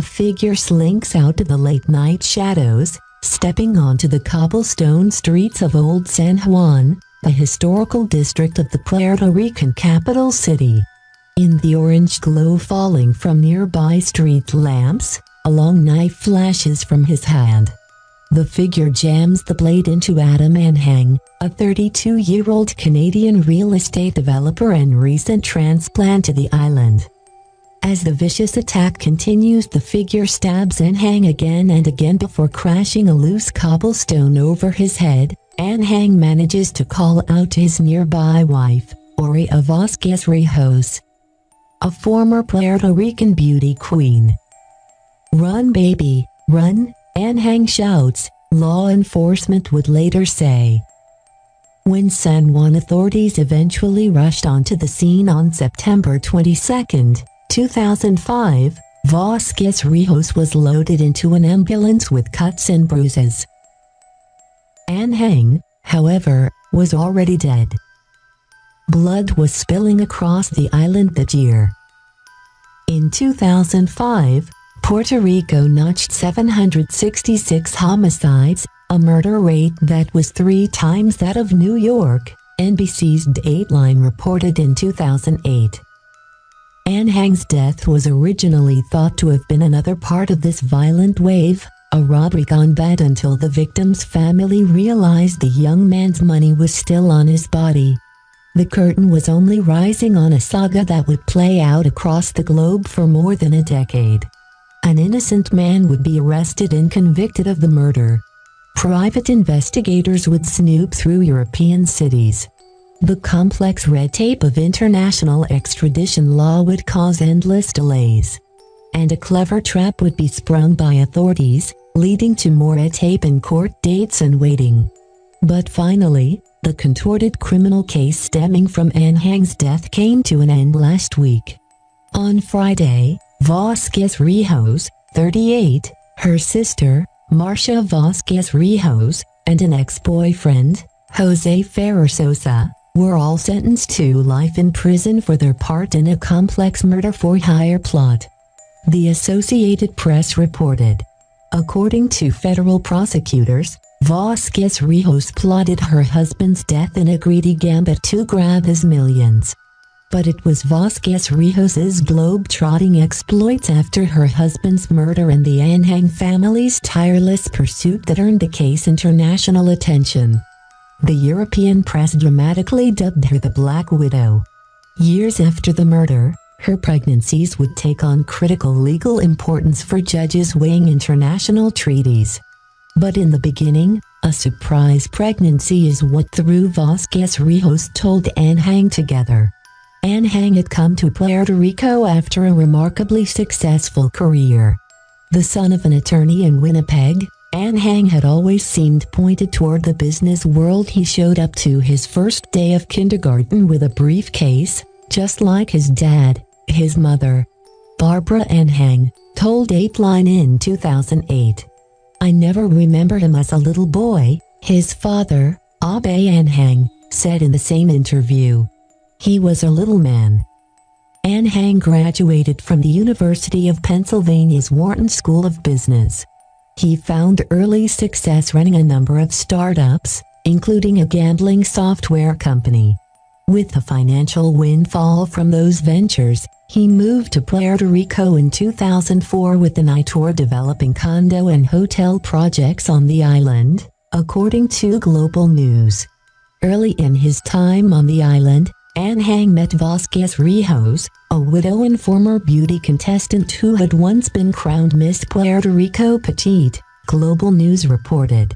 a figure slinks out of the late-night shadows, stepping onto the cobblestone streets of Old San Juan, a historical district of the Puerto Rican capital city. In the orange glow falling from nearby street lamps, a long knife flashes from his hand. The figure jams the blade into Adam Anhang, a 32-year-old Canadian real estate developer and recent transplant to the island. As the vicious attack continues, the figure stabs Anhang again and again before crashing a loose cobblestone over his head. Anhang manages to call out to his nearby wife, Aurea Vazquez Rijos, a former Puerto Rican beauty queen. "Run, baby, run," Anhang shouts, law enforcement would later say. When San Juan authorities eventually rushed onto the scene on September 22, 2005, Vazquez Rijos was loaded into an ambulance with cuts and bruises. Anhang, however, was already dead. Blood was spilling across the island that year. In 2005, Puerto Rico notched 766 homicides, a murder rate that was 3 times that of New York, NBC's Dateline reported in 2008. Anhang's death was originally thought to have been another part of this violent wave, a robbery gone bad, until the victim's family realized the young man's money was still on his body. The curtain was only rising on a saga that would play out across the globe for more than a decade. An innocent man would be arrested and convicted of the murder. Private investigators would snoop through European cities. The complex red tape of international extradition law would cause endless delays. And a clever trap would be sprung by authorities, leading to more red tape and court dates and waiting. But finally, the contorted criminal case stemming from Anhang's death came to an end last week. On Friday, Vazquez Rijos, 38, her sister, Marcia Vazquez Rijos, and an ex-boyfriend, Jose Ferrer Sosa, were all sentenced to life in prison for their part in a complex murder-for-hire plot. The Associated Press reported. According to federal prosecutors, Vazquez Rijos plotted her husband's death in a greedy gambit to grab his millions. But it was Vazquez Rijos's globe-trotting exploits after her husband's murder and the Anhang family's tireless pursuit that earned the case international attention. The European press dramatically dubbed her the Black Widow. Years after the murder, her pregnancies would take on critical legal importance for judges weighing international treaties. But in the beginning, a surprise pregnancy is what threw Vazquez Rijos told Anhang together. Anhang had come to Puerto Rico after a remarkably successful career. The son of an attorney in Winnipeg, Anhang had always seemed pointed toward the business world. He showed up to his first day of kindergarten with a briefcase, just like his dad. His mother, Barbara Anhang, told Dateline in 2008. "I never remember him as a little boy," his father, Abe Anhang, said in the same interview. "He was a little man." Anhang graduated from the University of Pennsylvania's Wharton School of Business. He found early success running a number of startups, including a gambling software company. With a financial windfall from those ventures, he moved to Puerto Rico in 2004 with an eye toward developing condo and hotel projects on the island, according to Global News. Early in his time on the island, Anhang met Vazquez Rijos, a widow and former beauty contestant who had once been crowned Miss Puerto Rico Petite, Global News reported.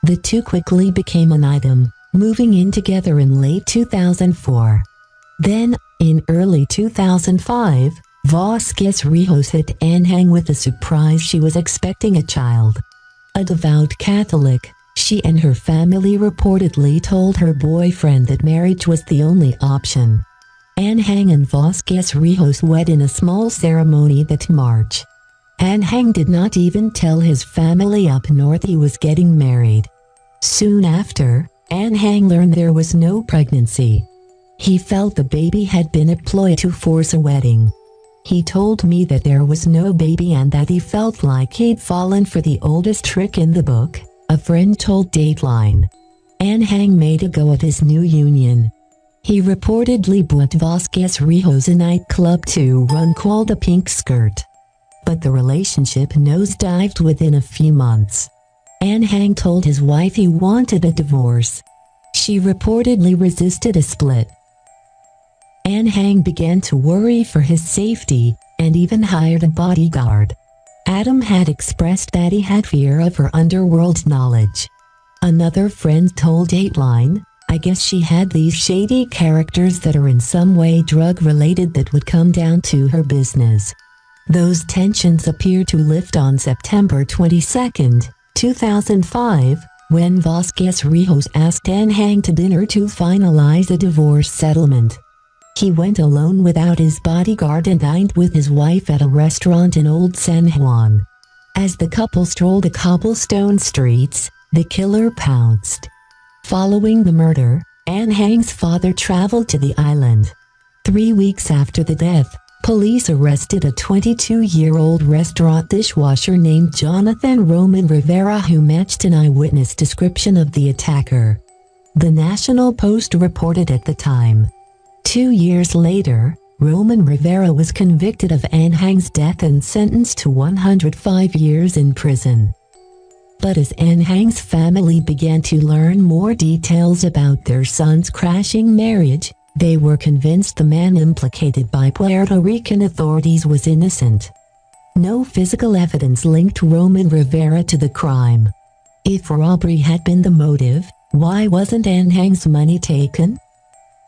The two quickly became an item, moving in together in late 2004. Then, in early 2005, Vazquez Rijos hit Anhang with the surprise she was expecting a child. A devout Catholic, she and her family reportedly told her boyfriend that marriage was the only option. Anhang and Vazquez Rijos wed in a small ceremony that March. Anhang did not even tell his family up north he was getting married. Soon after, Anhang learned there was no pregnancy. He felt the baby had been a ploy to force a wedding. He told me that there was no baby and that he felt like he'd fallen for the oldest trick in the book, a friend told Dateline. Anhang made a go of his new union. He reportedly bought Vazquez Rijos a nightclub to run called a Pink Skirt. But the relationship nosedived within a few months. Anhang told his wife he wanted a divorce. She reportedly resisted a split. Anhang began to worry for his safety, and even hired a bodyguard. Adam had expressed that he had fear of her underworld knowledge. Another friend told Dateline, "I guess she had these shady characters that are in some way drug-related that would come down to her business." Those tensions appeared to lift on September 22, 2005, when Vazquez Rijos asked Anhang to dinner to finalize a divorce settlement. He went alone without his bodyguard and dined with his wife at a restaurant in Old San Juan. As the couple strolled the cobblestone streets, the killer pounced. Following the murder, Anhang's father traveled to the island. 3 weeks after the death, police arrested a 22-year-old restaurant dishwasher named Jonathan Roman Rivera who matched an eyewitness description of the attacker. The National Post reported at the time. 2 years later, Roman Rivera was convicted of Anhang's death and sentenced to 105 years in prison. But as Anhang's family began to learn more details about their son's crashing marriage, they were convinced the man implicated by Puerto Rican authorities was innocent. No physical evidence linked Roman Rivera to the crime. If robbery had been the motive, why wasn't Anhang's money taken?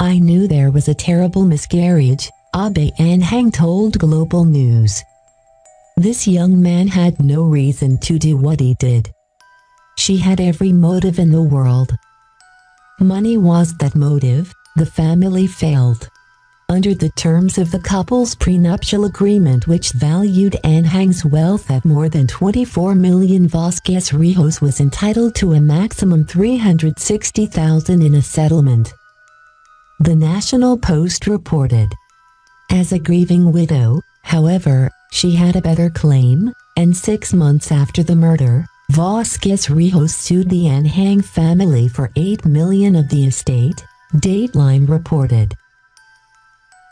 "I knew there was a terrible miscarriage," Anhang told Global News. This young man had no reason to do what he did. She had every motive in the world. Money was that motive. The family failed. Under the terms of the couple's prenuptial agreement, which valued Anhang's wealth at more than $24 million, Vazquez Rijos was entitled to a maximum $360,000 in a settlement. The National Post reported. As a grieving widow, however, she had a better claim, and 6 months after the murder, Vazquez Rijos sued the Anhang family for $8 million of the estate, Dateline reported.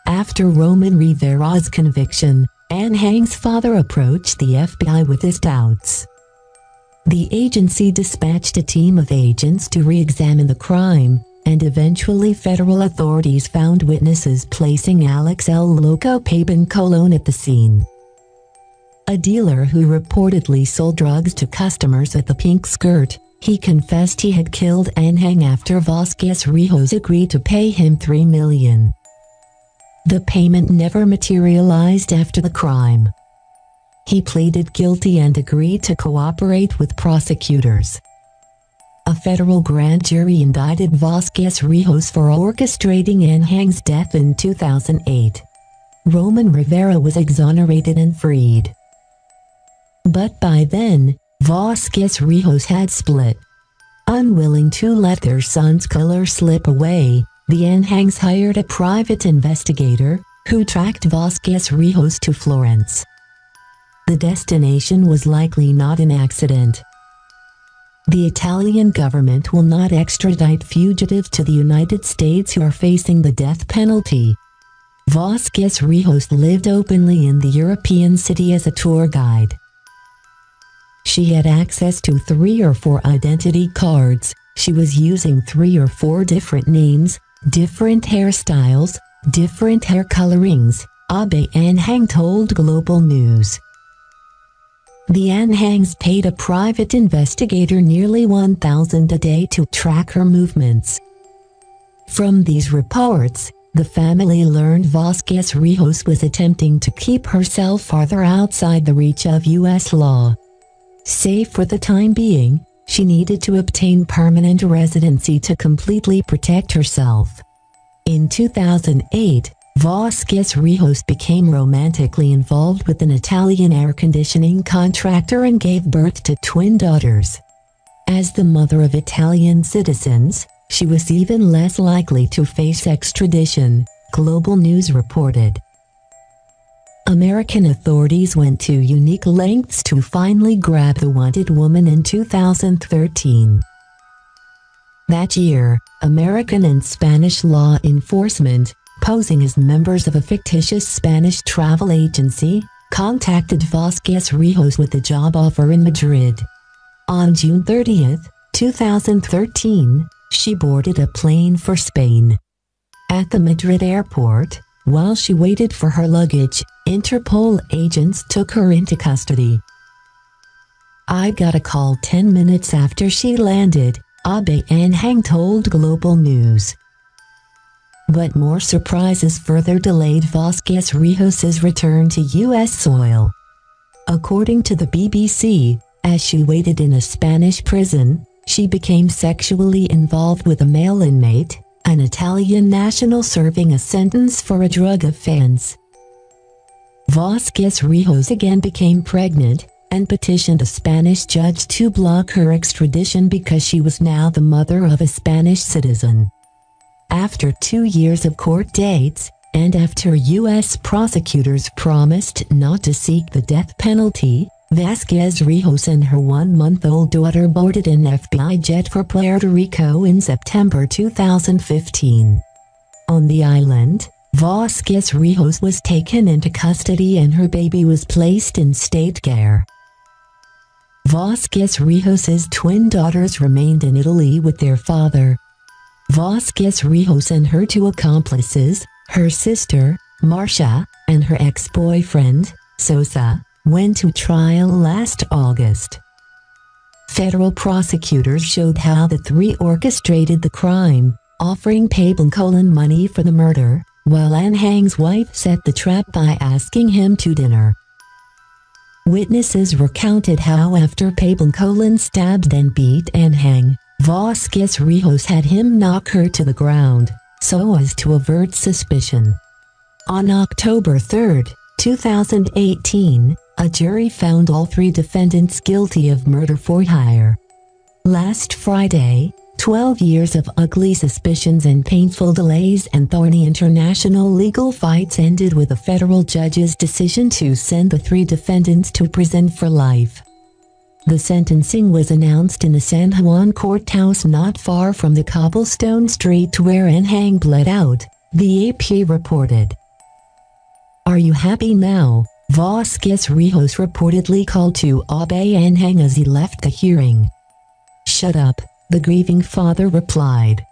After Roman Rivera's conviction, Anhang's father approached the FBI with his doubts. The agency dispatched a team of agents to re-examine the crime, and eventually federal authorities found witnesses placing Alex El Loco Pabancolon at the scene. A dealer who reportedly sold drugs to customers at the Pink Skirt, he confessed he had killed Anhang after Vazquez Rijos agreed to pay him $3 million. The payment never materialized after the crime. He pleaded guilty and agreed to cooperate with prosecutors. A federal grand jury indicted Vazquez Rijos for orchestrating Anhang's death in 2008. Roman Rivera was exonerated and freed. But by then, Vazquez Rijos had split. Unwilling to let their son's killer slip away, the Anhangs hired a private investigator, who tracked Vazquez Rijos to Florence. The destination was likely not an accident. The Italian government will not extradite fugitives to the United States who are facing the death penalty. Vazquez Rijos lived openly in the European city as a tour guide. She had access to 3 or 4 identity cards. She was using 3 or 4 different names, different hairstyles, different hair colorings, Anhang told Global News. The Anhangs paid a private investigator nearly $1,000 a day to track her movements. From these reports, the family learned Vazquez Rijos was attempting to keep herself farther outside the reach of U.S. law. Safe for the time being, she needed to obtain permanent residency to completely protect herself. In 2008, Vazquez Rijos became romantically involved with an Italian air conditioning contractor and gave birth to twin daughters. As the mother of Italian citizens, she was even less likely to face extradition, Global News reported. American authorities went to unique lengths to finally grab the wanted woman in 2013. That year, American and Spanish law enforcement, posing as members of a fictitious Spanish travel agency, contacted Vazquez Rijos with a job offer in Madrid. On June 30, 2013, she boarded a plane for Spain. At the Madrid airport, while she waited for her luggage, Interpol agents took her into custody. "I got a call 10 minutes after she landed," Anhang told Global News. But more surprises further delayed Vazquez Rijos' return to U.S. soil. According to the BBC, as she waited in a Spanish prison, she became sexually involved with a male inmate, an Italian national serving a sentence for a drug offense. Vazquez Rijos again became pregnant and petitioned a Spanish judge to block her extradition because she was now the mother of a Spanish citizen. After 2 years of court dates, and after U.S. prosecutors promised not to seek the death penalty, Vazquez Rijos and her 1-month-old daughter boarded an FBI jet for Puerto Rico in September 2015. On the island, Vazquez Rijos was taken into custody and her baby was placed in state care. Vazquez Rijos' twin daughters remained in Italy with their father. Vazquez Rijos and her 2 accomplices, her sister, Marcia, and her ex-boyfriend, Sosa, went to trial last August. Federal prosecutors showed how the 3 orchestrated the crime, offering pavlich money for the murder, while Anhang's wife set the trap by asking him to dinner. Witnesses recounted how after pavlich stabbed and beat Anhang, Vazquez Rijos had him knock her to the ground, so as to avert suspicion. On October 3, 2018, a jury found all 3 defendants guilty of murder for hire. Last Friday, 12 years of ugly suspicions and painful delays and thorny international legal fights ended with a federal judge's decision to send the 3 defendants to prison for life. The sentencing was announced in the San Juan courthouse not far from the cobblestone street where Anhang bled out, the AP reported. "Are you happy now?" Vazquez Rijos reportedly called to Anhang as he left the hearing. "Shut up," the grieving father replied.